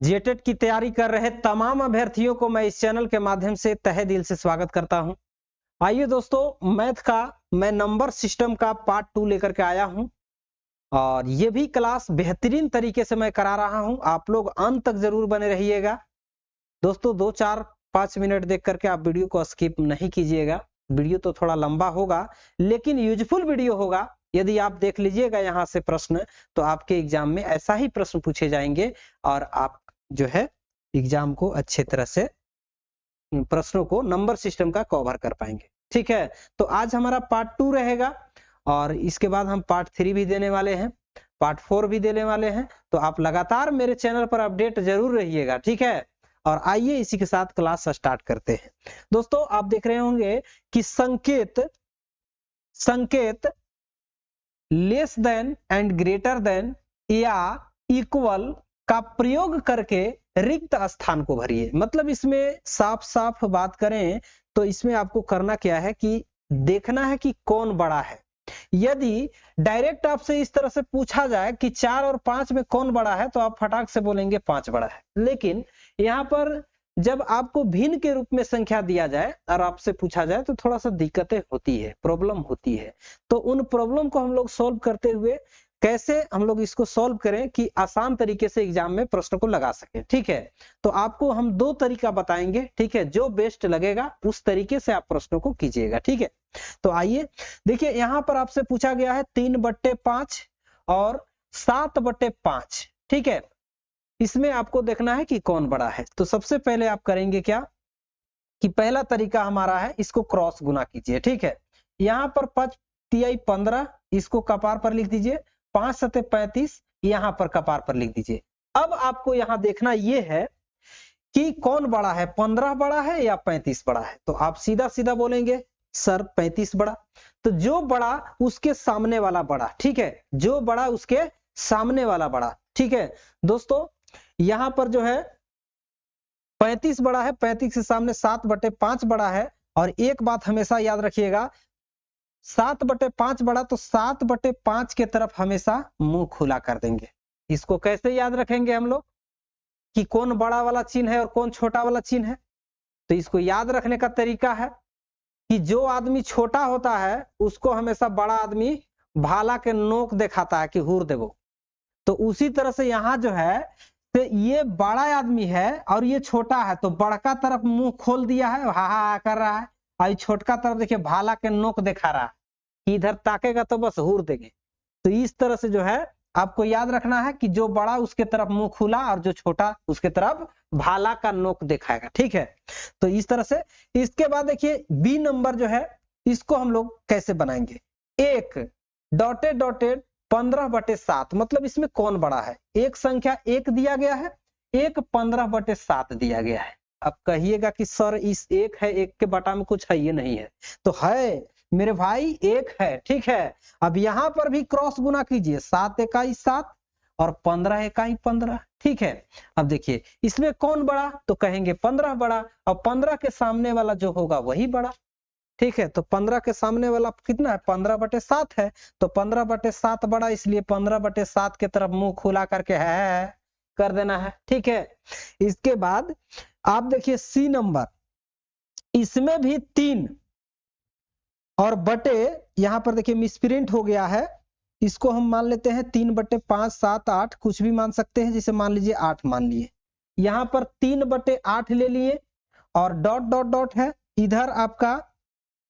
जेटेट की तैयारी कर रहे तमाम अभ्यर्थियों को मैं इस चैनल के माध्यम से तहे दिल से स्वागत करता हूं। आइए दोस्तों, मैथ का मैं नंबर सिस्टम का पार्ट 2 लेकर के आया हूं और ये भी क्लास बेहतरीन तरीके से मैं करा रहा हूं। आप लोग अंत तक जरूर बने रहिएगा दोस्तों। 2, 4, 5 मिनट देख करके आप वीडियो को स्किप नहीं कीजिएगा। वीडियो तो थोड़ा लंबा होगा लेकिन यूजफुल वीडियो होगा। यदि आप देख लीजिएगा यहाँ से प्रश्न, तो आपके एग्जाम में ऐसा ही प्रश्न पूछे जाएंगे और आप जो है एग्जाम को अच्छे तरह से प्रश्नों को नंबर सिस्टम का कवर कर पाएंगे। ठीक है, तो आज हमारा पार्ट 2 रहेगा और इसके बाद हम पार्ट 3 भी देने वाले हैं, पार्ट 4 भी देने वाले हैं। तो आप लगातार मेरे चैनल पर अपडेट जरूर रहिएगा। ठीक है, और आइए इसी के साथ क्लास स्टार्ट करते हैं। दोस्तों, आप देख रहे होंगे कि संकेत less than and greater than या इक्वल का प्रयोग करके रिक्त स्थान को भरिए। मतलब इसमें साफ साफ बात करें तो इसमें आपको करना क्या है कि देखना है कि कौन बड़ा है। यदि डायरेक्ट आपसे इस तरह से पूछा जाए कि 4 और 5 में कौन बड़ा है, तो आप फटाक से बोलेंगे 5 बड़ा है। लेकिन यहाँ पर जब आपको भिन्न के रूप में संख्या दिया जाए और आपसे पूछा जाए तो थोड़ा सा दिक्कतें होती है, प्रॉब्लम होती है। तो उन प्रॉब्लम को हम लोग सॉल्व करते हुए कैसे हम लोग इसको सॉल्व करें कि आसान तरीके से एग्जाम में प्रश्न को लगा सके। ठीक है, तो आपको हम 2 तरीका बताएंगे। ठीक है, जो बेस्ट लगेगा उस तरीके से आप प्रश्नों को कीजिएगा। ठीक है, तो आइए देखिए, यहाँ पर आपसे पूछा गया है 3/5 और 7/5। ठीक है, इसमें आपको देखना है कि कौन बड़ा है। तो सबसे पहले आप करेंगे क्या कि पहला तरीका हमारा है, इसको क्रॉस गुना कीजिए। ठीक है, यहाँ पर 5×3 = 15, इसको कपार पर लिख दीजिए। 5×7 = 35, यहाँ पर कपार पर लिख दीजिए। अब आपको यहाँ देखना यह है कि कौन बड़ा है, 15 बड़ा है या 35 बड़ा है। तो आप सीधा सीधा बोलेंगे सर 35 बड़ा। तो जो बड़ा उसके सामने वाला बड़ा। ठीक है, जो बड़ा उसके सामने वाला बड़ा। ठीक है दोस्तों, यहां पर जो है 35 बड़ा है, 35 के सामने 7/5 बड़ा है। और एक बात हमेशा याद रखिएगा, 7/5 बड़ा तो 7/5 के तरफ हमेशा मुंह खुला कर देंगे। इसको कैसे याद रखेंगे हम लोग कि कौन बड़ा वाला चिन्ह है और कौन छोटा वाला चिन्ह है। तो इसको याद रखने का तरीका है कि जो आदमी छोटा होता है उसको हमेशा बड़ा आदमी भाला के नोक दिखाता है कि हुर देवो। तो उसी तरह से यहाँ जो है तो ये बड़ा आदमी है और ये छोटा है, तो बड़का तरफ मुंह खोल दिया है, हा हा कर रहा है, और छोटका तरफ देखिए भाला के नोक दिखा रहा है, इधर ताकेगा तो बस हुर देंगे। तो इस तरह से जो है आपको याद रखना है कि जो बड़ा उसके तरफ मुंह खुला और जो छोटा उसके तरफ भाला का नोक दिखाएगा। ठीक है, तो इस तरह से। इसके बाद देखिए बी नंबर जो है इसको हम लोग कैसे बनाएंगे। एक डॉटेड 15/7, मतलब इसमें कौन बड़ा है। एक संख्या 1 दिया गया है, एक 15/7 दिया गया है। अब कहिएगा कि सर इस 1 है, 1 के बटा में कुछ है, ये नहीं है। तो है मेरे भाई, 1 है। ठीक है, अब यहां पर भी क्रॉस गुना कीजिए, 7×1 = 7 और 15×1 = 15। ठीक है, अब देखिए इसमें कौन बड़ा, तो कहेंगे 15 बड़ा, और 15 के सामने वाला जो होगा वही बड़ा। ठीक है, तो 15 के सामने वाला कितना है, 15/7 है। तो 15/7 बड़ा, इसलिए 15/7 के तरफ मुंह खुला करके है कर देना है। ठीक है, इसके बाद आप देखिए सी नंबर, इसमें भी 3 और बटे, यहां पर देखिए मिसप्रिंट हो गया है, इसको हम मान लेते हैं 3/5, 7, 8, कुछ भी मान सकते हैं। जैसे मान लीजिए 8 मान लिए, यहां पर 3/8 ले लिए और डॉट डॉट डॉट है, इधर आपका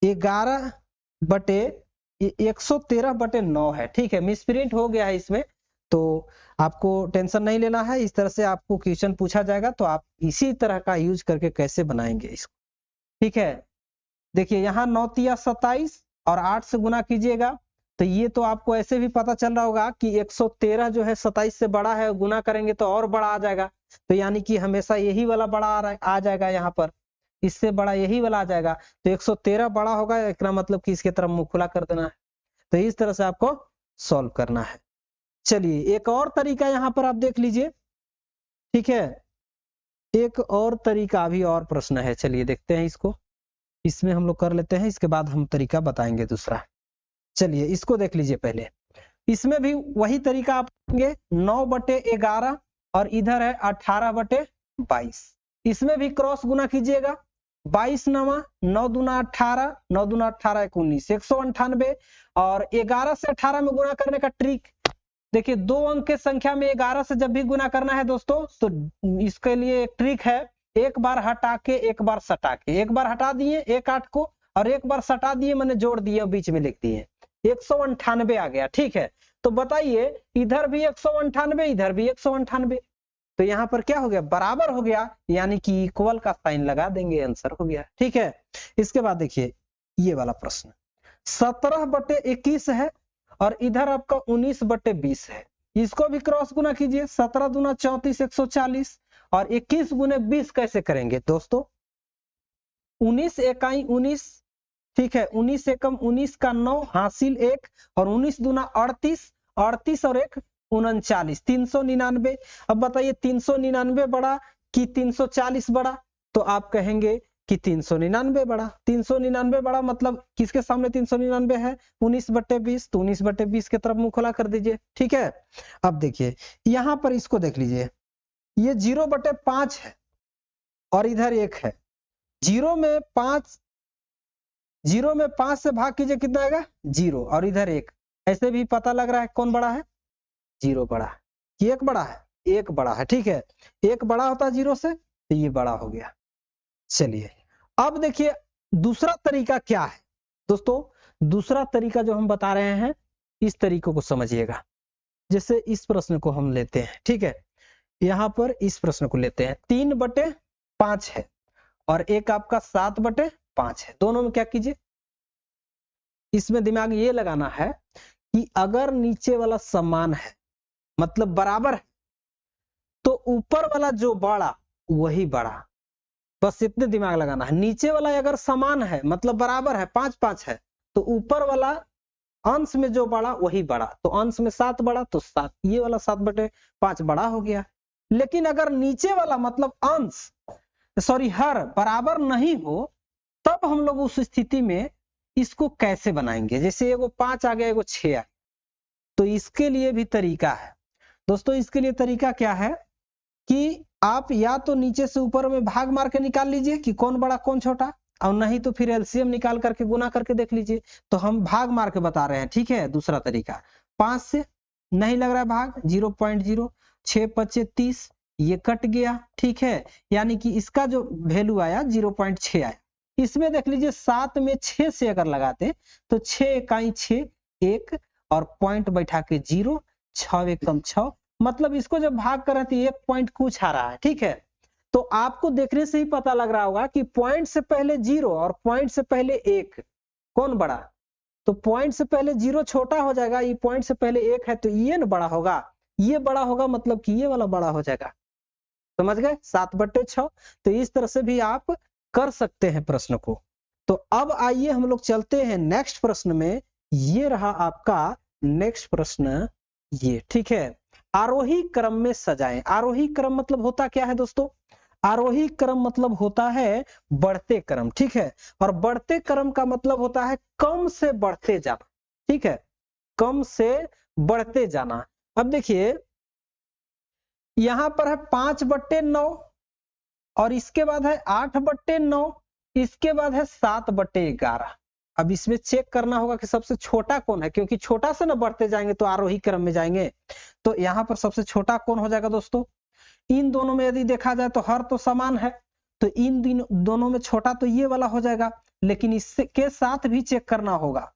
11/113/9 है। ठीक है, मिसप्रिंट हो गया है इसमें, तो आपको टेंशन नहीं लेना है। इस तरह से आपको क्वेश्चन पूछा जाएगा तो आप इसी तरह का यूज करके कैसे बनाएंगे इसको। ठीक है, देखिए यहाँ 9×3 = 27 और 8 से गुना कीजिएगा, तो ये तो आपको ऐसे भी पता चल रहा होगा कि 113 जो है 27 से बड़ा है, गुना करेंगे तो और बड़ा आ जाएगा। तो यानी कि हमेशा यही वाला बड़ा आ जाएगा, यहाँ पर इससे बड़ा यही वाला आ जाएगा। तो 113 बड़ा होगा, इसका मतलब कि इसके तरफ मुंह खुला कर देना है। तो इस तरह से आपको सॉल्व करना है। चलिए एक और तरीका यहाँ पर आप देख लीजिए। ठीक है, एक और तरीका, अभी और प्रश्न है, चलिए देखते हैं इसको। इसमें हम लोग कर लेते हैं, इसके बाद हम तरीका बताएंगे दूसरा। चलिए इसको देख लीजिए पहले। इसमें भी वही तरीका आप 9/11 और इधर है 18/22। इसमें भी क्रॉस गुना कीजिएगा, 22 नवा 9 दूना 18, 9 दूना 18 1 19, 198। और 11 से 18 में गुना करने का ट्रिक देखिए, 2 अंक के संख्या में 11 से जब भी गुना करना है दोस्तों, तो इसके लिए एक ट्रिक है, एक बार हटा के एक बार सटा के, एक बार हटा दिए 1 8 को और एक बार सटा दिए, मैंने जोड़ दिए बीच में लिख दिए, 198 आ गया। ठीक है, तो बताइए इधर भी 198, इधर भी 198, तो यहाँ पर क्या हो गया, बराबर हो गया, यानी कि इक्वल का साइन लगा देंगे, आंसर हो गया। ठीक है, इसके बाद देखिए ये वाला प्रश्न, 17/21 है और इधर आपका 19/20 है, इसको भी क्रॉस गुना कीजिए, 17 दूना 34 140 और 21 गुने 20 कैसे करेंगे दोस्तों, 19 इकाई 19, ठीक है, 19 एकम 19 का 9 हासिल 1 और 19 दूना 38, 38 और 1 39, 399। अब बताइए 399 बड़ा कि 340 बड़ा, तो आप कहेंगे कि 399 बड़ा। 399 बड़ा मतलब किसके सामने 399 है, 19/20, तो 19/20 की तरफ मुंह खुला कर दीजिए। ठीक है, अब देखिए यहां पर इसको देख लीजिए, ये 0/5 है और इधर 1 है, 0 में 5 से भाग कीजिए, कितना आएगा 0 और इधर 1, ऐसे भी पता लग रहा है कौन बड़ा है, 0 बड़ा है कि 1 बड़ा है, 1 बड़ा है। ठीक है, 1 बड़ा होता है 0 से, तो ये बड़ा हो गया। चलिए अब देखिए दूसरा तरीका क्या है दोस्तों, दूसरा तरीका जो हम बता रहे हैं, इस तरीके को समझिएगा। जैसे इस प्रश्न को हम लेते हैं, ठीक है, यहां पर इस प्रश्न को लेते हैं, 3/5 है और एक आपका 7/5 है, दोनों में क्या कीजिए, इसमें दिमाग ये लगाना है कि अगर नीचे वाला समान है मतलब बराबर है, तो ऊपर वाला जो बड़ा वही बड़ा, बस इतने दिमाग लगाना है। नीचे वाला अगर समान है मतलब बराबर है, 5/5 है, तो ऊपर वाला अंश में जो बड़ा वही बड़ा, तो अंश में 7 बड़ा तो 7, ये वाला 7/5 बड़ा हो गया। लेकिन अगर नीचे वाला मतलब अंश हर बराबर नहीं हो, तब हम लोग उस स्थिति में इसको कैसे बनाएंगे, जैसे एगो 5 आ गया एगो 6 आ गया, तो इसके लिए भी तरीका है दोस्तों। इसके लिए तरीका क्या है कि आप या तो नीचे से ऊपर में भाग मार के निकाल लीजिए कि कौन बड़ा कौन छोटा, और नहीं तो फिर एलसीएम निकाल करके गुना करके देख लीजिए। तो हम भाग मार के बता रहे हैं, ठीक है। दूसरा तरीका, 5 से नहीं लग रहा है भाग, 0.0, 6 5 30, ये कट गया, ठीक है, यानी कि इसका जो वैल्यू आया 0.6 आया। इसमें देख लीजिए 7 में 6 से अगर लगाते तो 6 इकाई 6, 1 और पॉइंट बैठा के 0, 6 एकम 6, मतलब इसको जब भाग कर रहे थे 1 पॉइंट कुछ आ रहा है, ठीक है। तो आपको देखने से ही पता लग रहा होगा कि पॉइंट से पहले 0 और पॉइंट से पहले 1 कौन बड़ा, तो पॉइंट से पहले 0 छोटा हो जाएगा, ये पॉइंट से पहले 1 है तो ये न बड़ा होगा, ये बड़ा होगा, मतलब कि ये वाला बड़ा हो जाएगा। समझ गए, 7/6। तो इस तरह से भी आप कर सकते हैं प्रश्न को। तो अब आइए हम लोग चलते हैं नेक्स्ट प्रश्न में। ये रहा आपका नेक्स्ट प्रश्न, ये ठीक है। आरोही क्रम में सजाएं। आरोही क्रम मतलब होता क्या है दोस्तों, आरोही क्रम मतलब होता है बढ़ते क्रम, ठीक है। और बढ़ते क्रम का मतलब होता है कम से बढ़ते जाना, ठीक है, कम से बढ़ते जाना। अब देखिए यहां पर है 5/9 और इसके बाद है 8/9, इसके बाद है 7/11। अब इसमें चेक करना होगा कि सबसे छोटा कौन है, क्योंकि छोटा से ना बढ़ते जाएंगे तो आरोही क्रम में जाएंगे। तो यहाँ पर सबसे छोटा कौन हो जाएगा दोस्तों, इन दोनों में यदि देखा जाए तो हर तो समान है, तो इन दोनों में छोटा तो ये वाला हो जाएगा, लेकिन इसके साथ भी चेक करना होगा।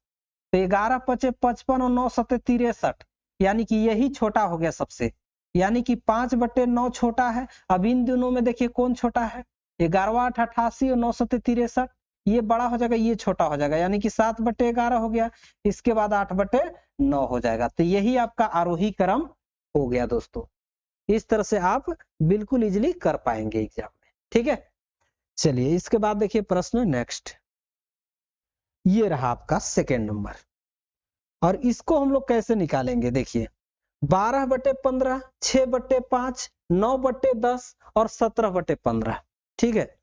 तो 11 5 55 और 9 7 63, यानी कि यही छोटा हो गया सबसे, यानी कि 5/9 छोटा है। अब इन दोनों में देखिए कौन छोटा है, 11 8 88 और 9 7 63, ये बड़ा हो जाएगा, ये छोटा हो जाएगा, यानी कि 7/11 हो गया। इसके बाद 8/9 हो जाएगा। तो यही आपका आरोही क्रम हो गया दोस्तों। इस तरह से आप बिल्कुल इजीली कर पाएंगे एग्जाम में, ठीक है। चलिए इसके बाद देखिए प्रश्न नेक्स्ट, ये रहा आपका सेकेंड नंबर, और इसको हम लोग कैसे निकालेंगे, देखिए 12/15, 6/5, 9/10 और 17/15, ठीक है।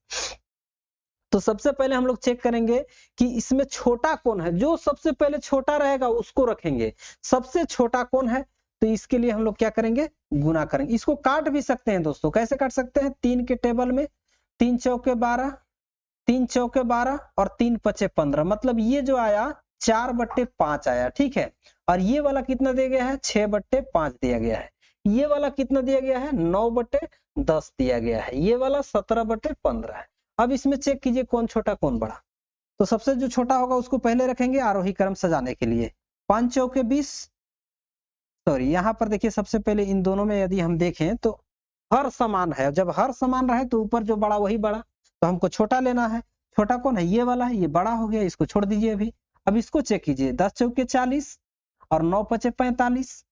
तो सबसे पहले हम लोग चेक करेंगे कि इसमें छोटा कौन है, जो सबसे पहले छोटा रहेगा उसको रखेंगे। सबसे छोटा कौन है, तो इसके लिए हम लोग क्या करेंगे, गुना करेंगे। इसको काट भी सकते हैं दोस्तों, कैसे काट सकते हैं, 3 के टेबल में 3 चौके 12, 3 चौके 12 और 3 पचे 15, मतलब ये जो आया 4/5 आया, ठीक है। और ये वाला कितना दिया गया है, 6/5 दिया गया है। ये वाला कितना दिया गया है, 9/10 दिया गया है। ये वाला 17/15 है। अब इसमें चेक कीजिए कौन छोटा कौन बड़ा। तो सबसे जो छोटा होगा उसको पहले रखेंगे आरोही क्रम सजाने के लिए। 5 चौके 20, सॉरी यहाँ पर देखिए सबसे पहले इन दोनों में यदि हम देखें तो हर समान है। जब हर समान रहे तो ऊपर जो बड़ा वही बड़ा, तो हमको छोटा लेना है। छोटा कौन है, ये वाला है, ये बड़ा हो गया, इसको छोड़ दीजिए अभी। अब इसको चेक कीजिए, 10 चौके 40 और 9 पचे 45,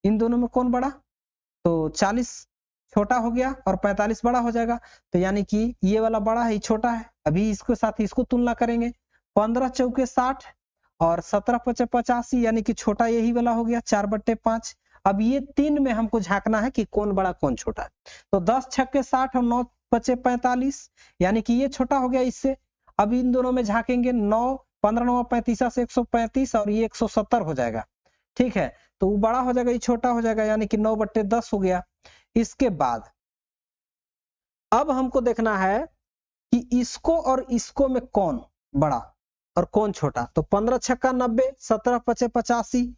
इन दोनों में कौन बड़ा, तो 40 छोटा हो गया और 45 बड़ा हो जाएगा। तो यानी कि ये वाला बड़ा है, ये छोटा है। अभी इसके साथ इसको तुलना करेंगे, 15 चौके 60 और 17 पचे 85, यानी कि छोटा यही वाला हो गया 4/5। अब ये 3 में हमको झांकना है कि कौन बड़ा कौन छोटा। तो 10 छक्के 60 और 9 पचे 45, यानी कि ये छोटा हो गया इससे। अब इन दोनों में झांकेंगे, 9 15 9 35 से 135 और ये 170 हो जाएगा, ठीक है। तो वो बड़ा हो जाएगा, ये छोटा हो जाएगा, यानी कि 9/10 हो गया। इसके बाद अब हमको देखना है कि इसको और इसको में कौन बड़ा और कौन छोटा। तो 15 छक्का 90, 17 पचे 85,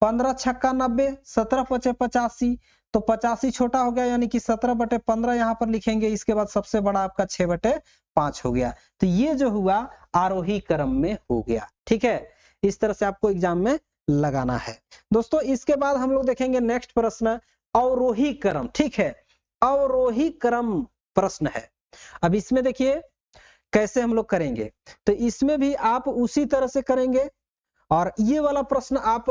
15 छक्का 90, 17 पचे 85, तो 85 छोटा हो गया, यानी कि 17/15 यहाँ पर लिखेंगे। इसके बाद सबसे बड़ा आपका 6/5 हो गया। तो ये जो हुआ आरोही क्रम में हो गया, ठीक है। इस तरह से आपको एग्जाम में लगाना है दोस्तों। इसके बाद हम लोग देखेंगे नेक्स्ट प्रश्न, अवरोही क्रम, ठीक है। अवरोही क्रम प्रश्न है। अब इसमें देखिए कैसे हम लोग करेंगे, तो इसमें भी आप उसी तरह से करेंगे। और ये वाला प्रश्न आप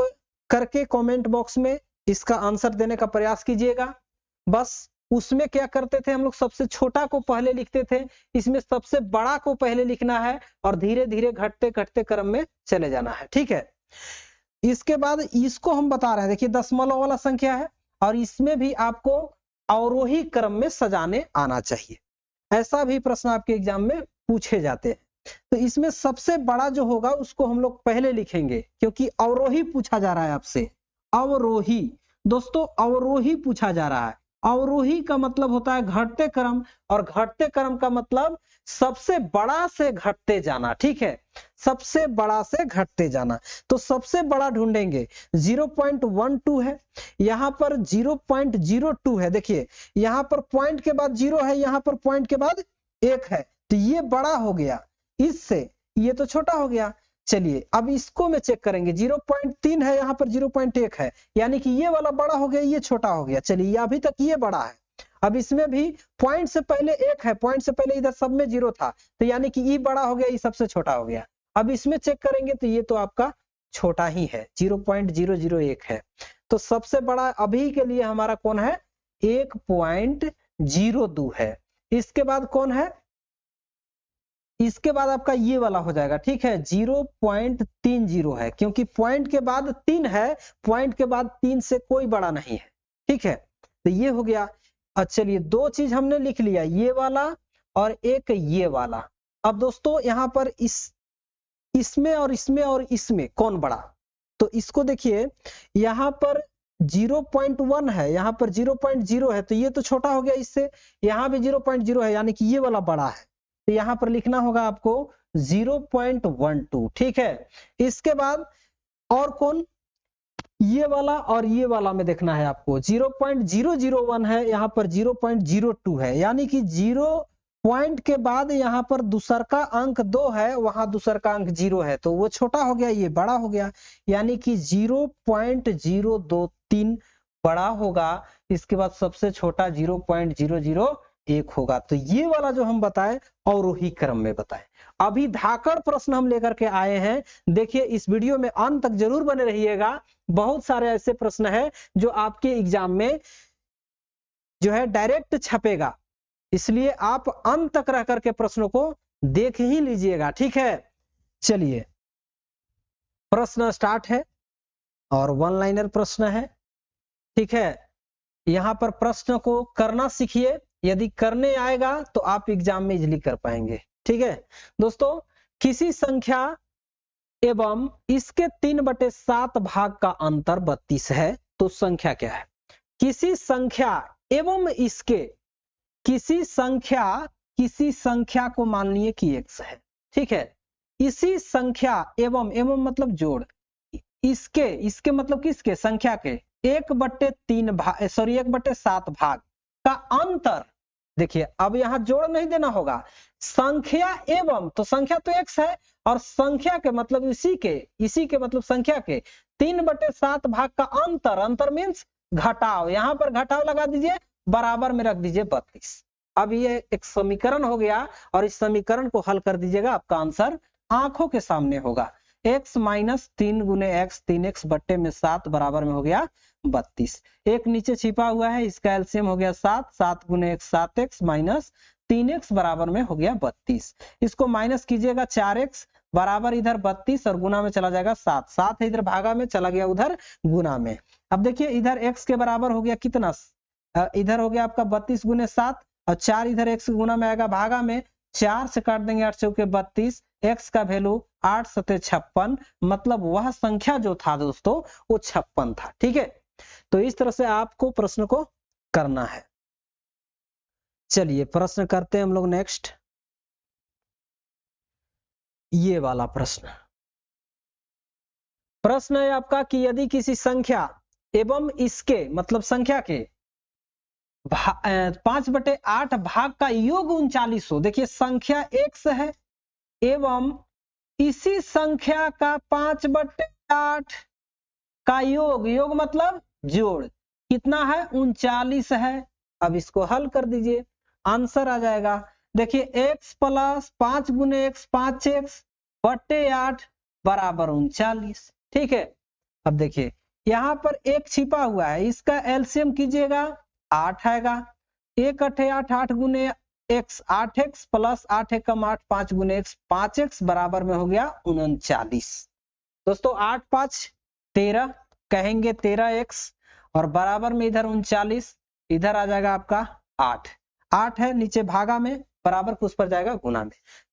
करके कमेंट बॉक्स में इसका आंसर देने का प्रयास कीजिएगा। बस उसमें क्या करते थे हम लोग, सबसे छोटा को पहले लिखते थे, इसमें सबसे बड़ा को पहले लिखना है और धीरे धीरे घटते घटते क्रम में चले जाना है, ठीक है। इसके बाद इसको हम बता रहे हैं, देखिए दशमलव वाला संख्या है और इसमें भी आपको अवरोही क्रम में सजाने आना चाहिए। ऐसा भी प्रश्न आपके एग्जाम में पूछे जाते हैं। तो इसमें सबसे बड़ा जो होगा उसको हम लोग पहले लिखेंगे, क्योंकि अवरोही पूछा जा रहा है आपसे। अवरोही दोस्तों, अवरोही पूछा जा रहा है। अवरोही का मतलब होता है घटते क्रम, और घटते क्रम का मतलब सबसे बड़ा से घटते जाना, ठीक है। सबसे बड़ा से घटते जाना। तो सबसे बड़ा ढूंढेंगे, 0.12 है, यहाँ पर 0.02 है। देखिए यहाँ पर पॉइंट के बाद 0 है, यहाँ पर पॉइंट के बाद 1 है, तो ये बड़ा हो गया इससे, ये तो छोटा हो गया। चलिए अब इसको में चेक करेंगे, 0.3 है, यहाँ पर 0.1 है, यानी कि ये वाला बड़ा हो गया, ये छोटा हो गया। चलिए अभी तक ये बड़ा है। अब इसमें भी पॉइंट से पहले 1 है, पॉइंट से पहले इधर सब में 0 था, तो यानी कि ये बड़ा हो गया, ये सबसे छोटा हो गया। अब इसमें चेक करेंगे तो ये तो आपका छोटा ही है, 0.001 है। तो सबसे बड़ा अभी के लिए हमारा कौन है, 1.02 है। इसके बाद कौन है, इसके बाद आपका ये वाला हो जाएगा, ठीक है, 0.30 है, क्योंकि पॉइंट के बाद 3 है, पॉइंट के बाद 3 से कोई बड़ा नहीं है, ठीक है। तो ये हो गया। अच्छा चलिए 2 चीज हमने लिख लिया, ये वाला और एक ये वाला। अब दोस्तों यहाँ पर इसमें और इसमें कौन बड़ा, तो इसको देखिए, यहाँ पर 0.1 है, यहाँ पर 0.0 है, तो ये तो छोटा हो गया इससे। यहाँ भी 0.0 है, यानी कि ये वाला बड़ा है, तो यहाँ पर लिखना होगा आपको 0.12, ठीक है। इसके बाद और कौन, ये वाला और ये वाला में देखना है आपको, 0.001 है, यहाँ पर 0.02 है, यानी कि 0 पॉइंट के बाद यहाँ पर दूसर का अंक 2 है, वहां दूसर का अंक 0 है, तो वो छोटा हो गया, ये बड़ा हो गया, यानी कि 0.023 बड़ा होगा। इसके बाद सबसे छोटा 0.001 होगा। तो ये वाला जो हम बताए अवरोही क्रम में बताए। अभी धाकड़ प्रश्न हम लेकर के आए हैं, देखिए इस वीडियो में अंत तक जरूर बने रहिएगा। बहुत सारे ऐसे प्रश्न है जो आपके एग्जाम में जो है डायरेक्ट छपेगा, इसलिए आप अंत तक रह करके प्रश्नों को देख ही लीजिएगा, ठीक है। चलिए प्रश्न स्टार्ट है और वन लाइनर प्रश्न है, ठीक है। यहां पर प्रश्न को करना सीखिए, यदि करने आएगा तो आप एग्जाम में इजीली कर पाएंगे, ठीक है। दोस्तों किसी संख्या एवं इसके 3/7 भाग का अंतर 32 है, तो तो संख्या क्या है? किसी संख्या एवं इसके किसी संख्या को मान लिए कि x है, ठीक है। इसी संख्या एवं मतलब जोड़, इसके मतलब किसके? संख्या के 1/3 भाग, सॉरी 1/7 भाग का अंतर। देखिए अब यहां जोड़ नहीं देना होगा, संख्या एवं, तो संख्या तो x है और संख्या के मतलब इसी के मतलब संख्या के 3/7 भाग का अंतर मीन्स घटाव। यहां पर घटाव लगा दीजिए, बराबर में रख दीजिए 32। अब ये एक समीकरण हो गया और इस समीकरण को हल कर दीजिएगा, आपका आंसर आंखों के सामने होगा। x माइनस 3 गुने x, 3x बट्टे में 7 बराबर में हो गया 32। एक नीचे छिपा हुआ है, इसका एलसीएम हो गया 7, 7 गुने x 7x माइनस 3x बराबर में हो गया 32। इसको माइनस कीजिएगा 4x बराबर इधर 32 और गुना में चला जाएगा 7, 7 इधर भागा में चला गया उधर गुना में। अब देखिए इधर x के बराबर हो गया कितना, इधर हो गया आपका 32 गुने 7 और 4 इधर x गुना में आएगा भागा में, 4 से काट देंगे 8 चौके 32, x का वैल्यू 8 सते 56, मतलब वह संख्या जो था दोस्तों वो 56 था, ठीक है। तो इस तरह से आपको प्रश्न को करना है। चलिए प्रश्न करते हैं हम लोग नेक्स्ट, ये वाला प्रश्न है आपका कि यदि किसी संख्या एवं इसके मतलब संख्या के 5/8 भाग का योग 39 हो। देखिए संख्या x है एवं इसी संख्या का 5/8 का योग मतलब जोड़ कितना है, 39 है। अब इसको हल कर दीजिए, आंसर आ जाएगा। देखिए x प्लस 5 गुने x 5x बट्टे 8 बराबर 39, ठीक है। अब देखिए यहाँ पर एक छिपा हुआ है, इसका एलसीएम कीजिएगा 8 आएगा, 1 8 8, 8 गुने x 8x प्लस 8 एकम 8, 5 गुने x 5x बराबर में हो गया 39। दोस्तों 8 5 13 कहेंगे 13x और बराबर में इधर 39, इधर आ जाएगा आपका 8 है नीचे भागा में, बराबर को उस पर जाएगा गुना में।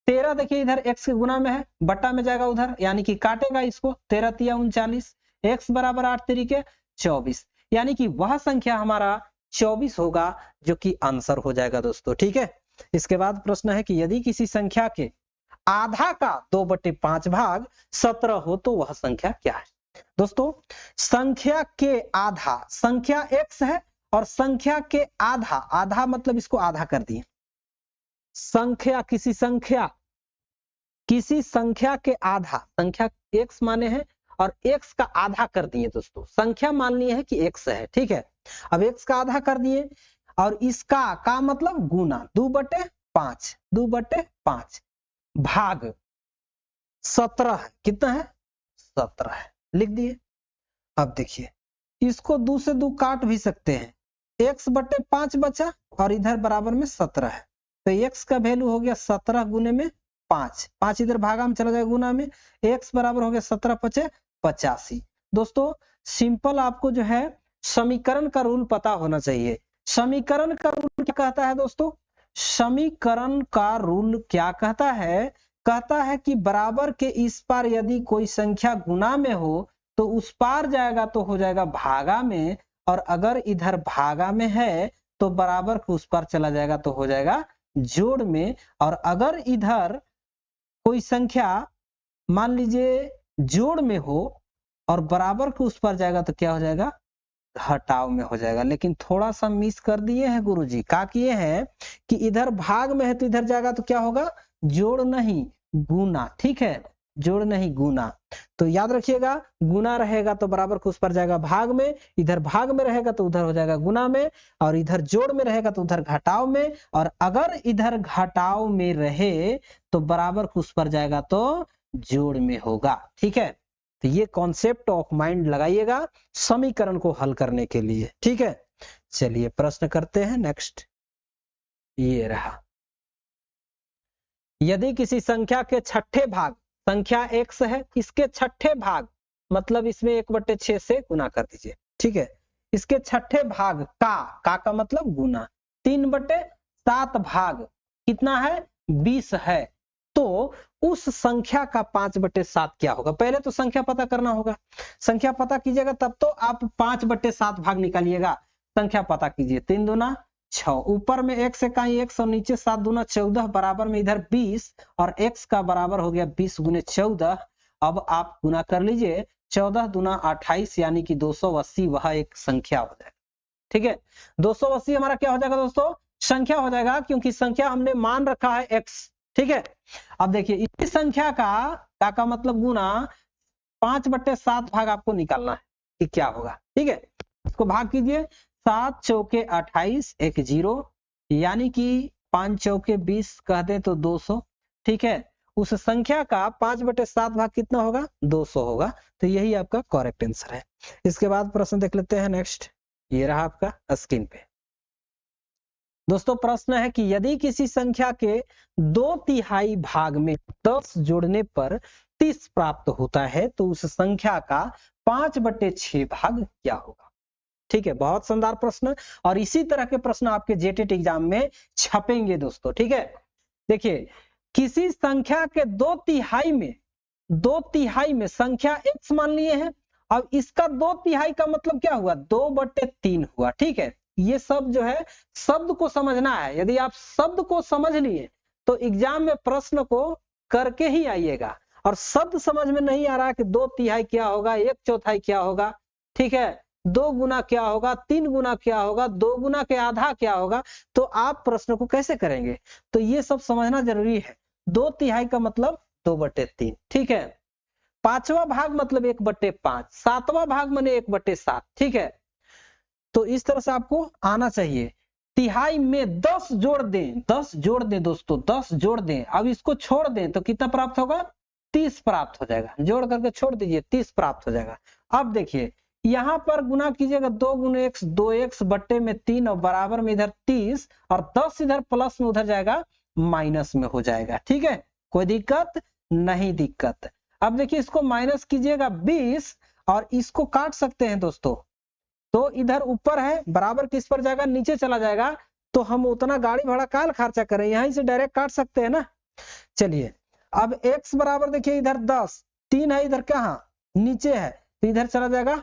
13 देखिए इधर x के गुना में है, बट्टा में जाएगा उधर, यानी कि काटेगा इसको, 13 तिया 39, x बराबर 8 तरीके 24, यानी कि वह संख्या हमारा 24 होगा जो कि आंसर हो जाएगा दोस्तों, ठीक है। इसके बाद प्रश्न है कि यदि किसी संख्या के आधा का 2/5 भाग 17 हो तो वह संख्या क्या है। दोस्तों संख्या के आधा, संख्या x है और संख्या के आधा मतलब इसको आधा कर दिए, संख्या किसी संख्या के आधा, संख्या x माने है और x का आधा कर दिए दोस्तों, संख्या मान ली है कि x है, ठीक है। अब x का आधा कर दिए और इसका का मतलब गुना 2/5 भाग 17 है, कितना है 17 है, लिख दिए। अब देखिए इसको 2 से 2 काट भी सकते हैं, x/5 बचा और इधर बराबर में 17 है, तो x का वैल्यू हो गया 17 गुने में 5, 5 इधर भागा में चला जाएगा गुना में, x बराबर हो गया 17 5 85। दोस्तों सिंपल आपको जो है समीकरण का रूल पता होना चाहिए। समीकरण का रूल क्या कहता है दोस्तों, समीकरण का रूल क्या कहता है, कहता है कि बराबर के इस पार यदि कोई संख्या गुना में हो तो उस पार जाएगा तो हो जाएगा भागा में, और अगर इधर भागा में है तो बराबर के उस पार चला जाएगा तो हो जाएगा जोड़ में, और अगर इधर कोई संख्या मान लीजिए जोड़ में हो और बराबर के उस पर जाएगा तो क्या हो जाएगा, घटाव में हो जाएगा। लेकिन थोड़ा सा मिस कर दिए हैं गुरुजी, क्या किए हैं कि इधर भाग में है तो इधर जाएगा तो क्या होगा, जोड़ नहीं गुना, ठीक है, जोड़ नहीं गुना। तो याद रखिएगा गुना रहेगा तो बराबर को उस पर जाएगा भाग में, इधर भाग में रहेगा तो उधर हो जाएगा गुना में, और इधर जोड़ में रहेगा तो उधर घटाव में, और अगर इधर घटाव में रहे तो बराबर को उस पर जाएगा तो जोड़ में होगा, ठीक है। तो ये कॉन्सेप्ट ऑफ माइंड लगाइएगा समीकरण को हल करने के लिए, ठीक है। चलिए प्रश्न करते हैं नेक्स्ट, ये रहा। यदि किसी संख्या के छठे भाग, संख्या x है, इसके छठे भाग मतलब इसमें 1/6 से गुना कर दीजिए, ठीक है। इसके छठे भाग का मतलब गुना 3/7 भाग कितना है 20 है, तो उस संख्या का 5/7 क्या होगा। पहले तो संख्या पता करना होगा, संख्या पता कीजिएगा तब तो आप 5/7 भाग निकालिएगा। संख्या पता कीजिए, 3 दूना 6, ऊपर में x का x और नीचे 7 दूना 14, बराबर में इधर 20 और x का बराबर हो गया 20 गुने 14। अब आप गुना कर लीजिए, 14 दूना 28 यानी कि 280 वह एक संख्या हो जाएगा। ठीक है, 280 हमारा क्या हो जाएगा दोस्तों, संख्या हो जाएगा, क्योंकि संख्या हमने मान रखा है x। ठीक है, अब देखिए इसी संख्या का मतलब गुना 5/7 भाग आपको निकालना है कि क्या होगा। ठीक है, इसको भाग कीजिए, 7 चौके 28 एक 0 यानी कि 5 चौके 20 कह दे तो 200। ठीक है, उस संख्या का 5/7 भाग कितना होगा, 200 होगा। तो यही आपका करेक्ट आंसर है। इसके बाद प्रश्न देख लेते हैं नेक्स्ट, ये रहा आपका स्क्रीन पे। दोस्तों प्रश्न है कि यदि किसी संख्या के 2/3 भाग में 10 जोड़ने पर 30 प्राप्त होता है तो उस संख्या का 5/6 भाग क्या होगा। ठीक है, बहुत शानदार प्रश्न, और इसी तरह के प्रश्न आपके जेटेट एग्जाम में छपेंगे दोस्तों। ठीक है, देखिए किसी संख्या के 2/3 में संख्या x मान लिए हैं। अब इसका 2/3 का मतलब क्या हुआ, 2/3 हुआ। ठीक है, ये सब जो है शब्द को समझना है। यदि आप शब्द को समझ लिए तो एग्जाम में प्रश्न को करके ही आइएगा, और शब्द समझ में नहीं आ रहा कि 2/3 क्या होगा, 1/4 क्या होगा, ठीक है, 2 गुना क्या होगा, 3 गुना क्या होगा, 2 गुना के आधा क्या होगा, तो आप प्रश्न को कैसे करेंगे। तो ये सब समझना जरूरी है। 2/3 का मतलब 2/3। ठीक है, 5वां भाग मतलब 1/5, 7वां भाग माने 1/7। ठीक है, तो इस तरह से आपको आना चाहिए। तिहाई में 10 जोड़ दें, 10 जोड़ दें दोस्तों, 10 जोड़ दें। अब इसको छोड़ दें तो कितना प्राप्त होगा, 30 प्राप्त हो जाएगा। जोड़ करके छोड़ दीजिए, 30 प्राप्त हो जाएगा। अब देखिए यहां पर गुना कीजिएगा, 2 गुने x 2x बट्टे में 3 और बराबर में इधर 30 और 10 इधर प्लस में उधर जाएगा माइनस में हो जाएगा। ठीक है, कोई दिक्कत नहीं, दिक्कत। अब देखिए इसको माइनस कीजिएगा 20 और इसको काट सकते हैं दोस्तों, तो इधर ऊपर है बराबर किस पर जाएगा, नीचे चला जाएगा। तो हम उतना गाड़ी भाड़ा काल खर्चा करें, यहीं से डायरेक्ट काट सकते हैं ना। चलिए अब x बराबर देखिए इधर 10, 3 है इधर कहाँ नीचे है, तो इधर चला जाएगा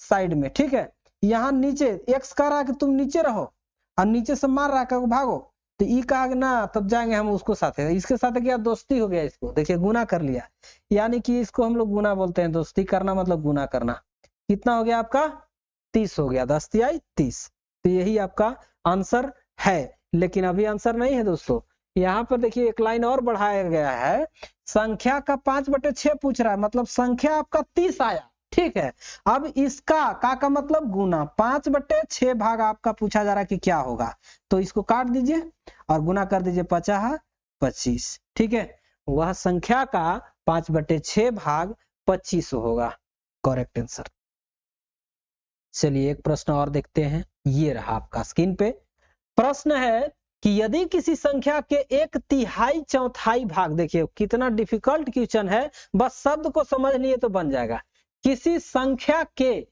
साइड में। ठीक है, यहाँ नीचे x कह रहा है कि तुम नीचे रहो और नीचे से मार रहा है भागो, तो ई कहा ना तब जाएंगे हम उसको साथ, इसके साथ क्या दोस्ती हो गया। इसको देखिए गुना कर लिया, यानी कि इसको हम लोग गुना बोलते हैं। दोस्ती करना मतलब गुना करना। कितना हो गया आपका, 30 हो गया, 10 तिहाई 30। तो यही आपका आंसर है, लेकिन अभी आंसर नहीं है दोस्तों। यहाँ पर देखिए एक लाइन और बढ़ाया गया है, संख्या का 5/6 पूछ रहा है, मतलब संख्या आपका 30 आया। ठीक है, अब इसका का मतलब गुना 5/6 भाग आपका पूछा जा रहा है कि क्या होगा, तो इसको काट दीजिए और गुना कर दीजिए 50 25। ठीक है, वह संख्या का 5/6 भाग 25 होगा करेक्ट आंसर। चलिए एक प्रश्न और देखते हैं, ये रहा आपका स्क्रीन पे। प्रश्न है कि यदि किसी संख्या के 1/3 भाग, देखिए कितना डिफिकल्ट क्वेश्चन है, बस शब्द को समझ लिए तो बन जाएगा। किसी संख्या के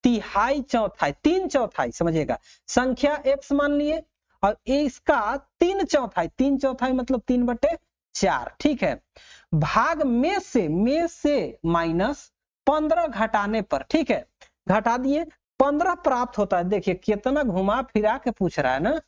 3/4 समझिएगा, संख्या x मान लिए और इसका 3/4 मतलब 3/4। ठीक है, भाग में से -15 घटाने पर, ठीक है, घटा दिए 15 प्राप्त होता है। देखिए कितना घुमा फिरा के पूछ रहा है ना।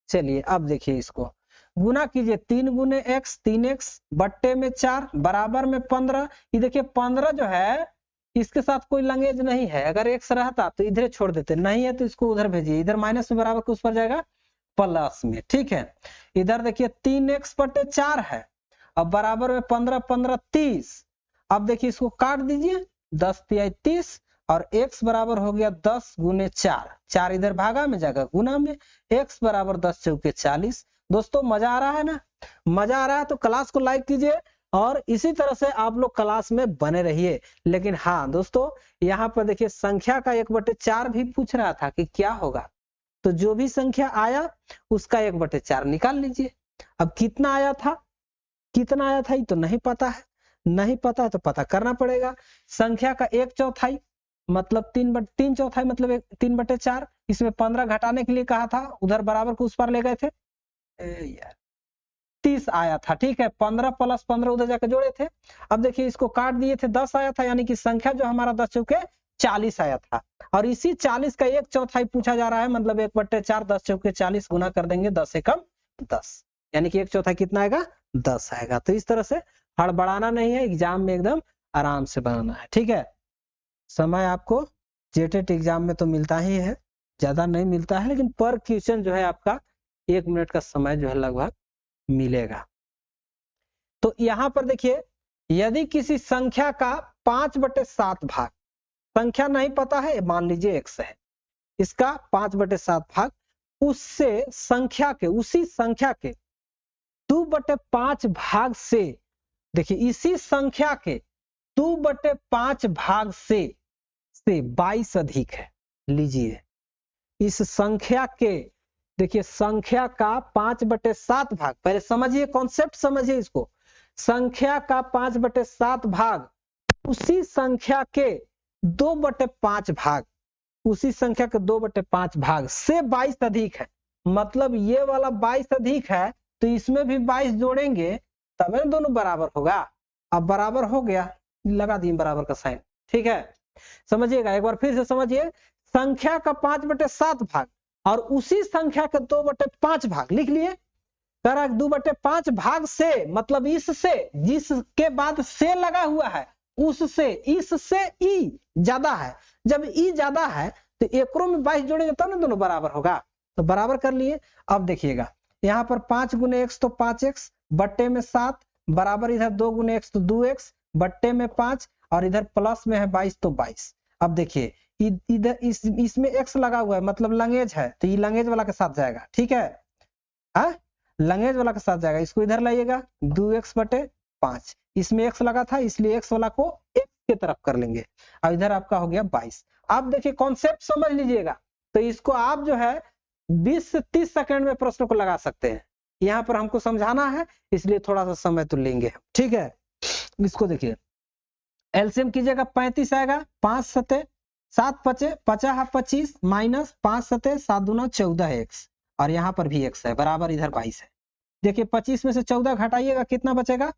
चलिए अब देखिए इसको गुना कीजिए, 3 गुने x 3x बट्टे में 4 बराबर में 15। ये देखिए 15 जो है इसके साथ कोई लंगेज नहीं है, अगर x रहता तो इधर छोड़ देते, नहीं है तो इसको उधर भेजिए, इधर माइनस में बराबर के उस पर जाएगा प्लस में। ठीक है, इधर देखिए 3x बट्टे 4 है, अब बराबर में 15 15 30। अब देखिए इसको काट दीजिए, 10 तिहाई 30 और x बराबर हो गया 10 गुने 4, 4 इधर भागा में जाएगा गुना में, x बराबर 10 चौके 40। दोस्तों मजा आ रहा है ना, मजा आ रहा है तो क्लास को लाइक कीजिए और इसी तरह से आप लोग क्लास में बने रहिए। लेकिन हाँ दोस्तों, यहाँ पर देखिए संख्या का 1/4 भी पूछ रहा था कि क्या होगा, तो जो भी संख्या आया उसका 1/4 निकाल लीजिए। अब कितना आया था ये तो नहीं पता है, नहीं पता है तो पता करना पड़ेगा। संख्या का 1/4 मतलब 3/4 मतलब 3/4, इसमें 15 घटाने के लिए कहा था, उधर बराबर को उस पर ले गए थे। यार 30 आया था, ठीक है। 15 + 15 उधर जाकर जोड़े थे। अब देखिए इसको काट दिए थे, 10 आया था, यानी कि संख्या जो हमारा 10 चौके 40 आया था। और इसी 40 का 1/4 पूछा जा रहा है, मतलब 1/4, 10 चौके 40 गुना कर देंगे 10 एकम 10, यानी कि 1/4 कितना आएगा, 10 आएगा। तो इस तरह से हड़बड़ाना नहीं है, एग्जाम में एकदम आराम से बनाना है, ठीक है। समय आपको जेटेट एग्जाम में तो मिलता ही है, ज्यादा नहीं मिलता है, लेकिन पर क्वेश्चन जो है आपका 1 मिनट का समय जो है लगभग मिलेगा। तो यहां पर देखिए, यदि किसी संख्या का 5/7 भाग, संख्या नहीं पता है, मान लीजिए x है, इसका 5/7 भाग उससे संख्या के, उसी संख्या के 2/5 भाग से, देखिए इसी संख्या के 2/5 भाग से 22 अधिक है। लीजिए इस संख्या के, देखिए संख्या का 5/7 भाग, पहले समझिए कॉन्सेप्ट, समझिए इसको। संख्या का 5/7 भाग उसी संख्या के 2/5 भाग, उसी संख्या के 2/5 भाग से 22 अधिक है। मतलब ये वाला 22 अधिक है, तो इसमें भी 22 जोड़ेंगे तब दोनों बराबर होगा। अब बराबर हो गया, लगा दिए बराबर का साइन, ठीक है। समझिएगा, एक बार फिर से समझिए। संख्या का 5/7 भाग और उसी संख्या का 2/5 भाग लिख लिए। 2/5 भाग से मतलब इससे, जिसके बाद से लगा हुआ है उससे, इससे ई ज्यादा है। जब ई ज्यादा है तो एकरों में 22 जोड़ेंगे तब ना दोनों बराबर होगा। तो बराबर कर लिए। अब देखिएगा यहाँ पर 5 × x तो 5x, बट्टे में 7, बराबर इधर 2 × x तो 2x, बट्टे में 5, और इधर प्लस में है 22 तो 22। अब देखिए इधर इसमें x लगा हुआ है, मतलब लंगेज है, तो ये लंगेज वाला के साथ जाएगा, ठीक है। लंगेज वाला के साथ जाएगा, इसको इधर लाइएगा 2x/5, इसमें x लगा था इसलिए x वाला को x के तरफ कर लेंगे। अब इधर आपका हो गया 22। अब देखिए कॉन्सेप्ट समझ लीजिएगा, तो इसको आप जो है 20 से 30 सेकंड में प्रश्न को लगा सकते हैं। यहाँ पर हमको समझाना है इसलिए थोड़ा सा समय तो लेंगे, ठीक है। इसको देखिए एलसीएम कीजिएगा, 35 आएगा, 5 7 7 5 50 25 माइनस 5 7 7 दूना 14x, और यहाँ पर भी x है, बराबर इधर 22 है। देखिए 25 में से 14 घटाइएगा, कितना बचेगा,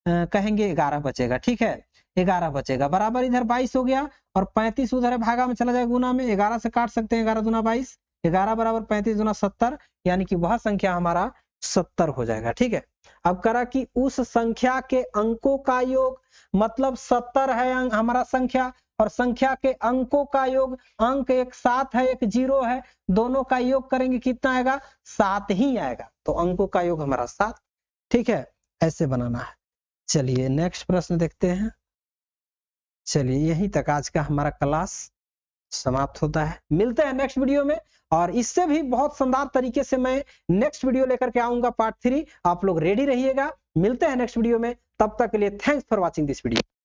कहेंगे 11 बचेगा, ठीक है। 11 बचेगा, बराबर इधर 22 हो गया, और 35 उधर है भागा में चला जाएगा गुना में, 11 से काट सकते हैं, 11 दूना 22, 11 बराबर 35 दूना 70, यानी कि वह संख्या हमारा 70 हो जाएगा, ठीक है। अब करा कि उस संख्या के अंकों का योग, मतलब 70 है हमारा संख्या, और संख्या के अंकों का योग, अंक एक 7 है एक 0 है, दोनों का योग करेंगे कितना आएगा, 7 ही आएगा। तो अंकों का योग हमारा 7, ठीक है। ऐसे बनाना है। चलिए नेक्स्ट प्रश्न देखते हैं। चलिए यहीं तक आज का हमारा क्लास समाप्त होता है। मिलते हैं नेक्स्ट वीडियो में, और इससे भी बहुत शानदार तरीके से मैं नेक्स्ट वीडियो लेकर के आऊंगा, पार्ट 3। आप लोग रेडी रहिएगा। मिलते हैं नेक्स्ट वीडियो में, तब तक के लिए thanks for watching this video.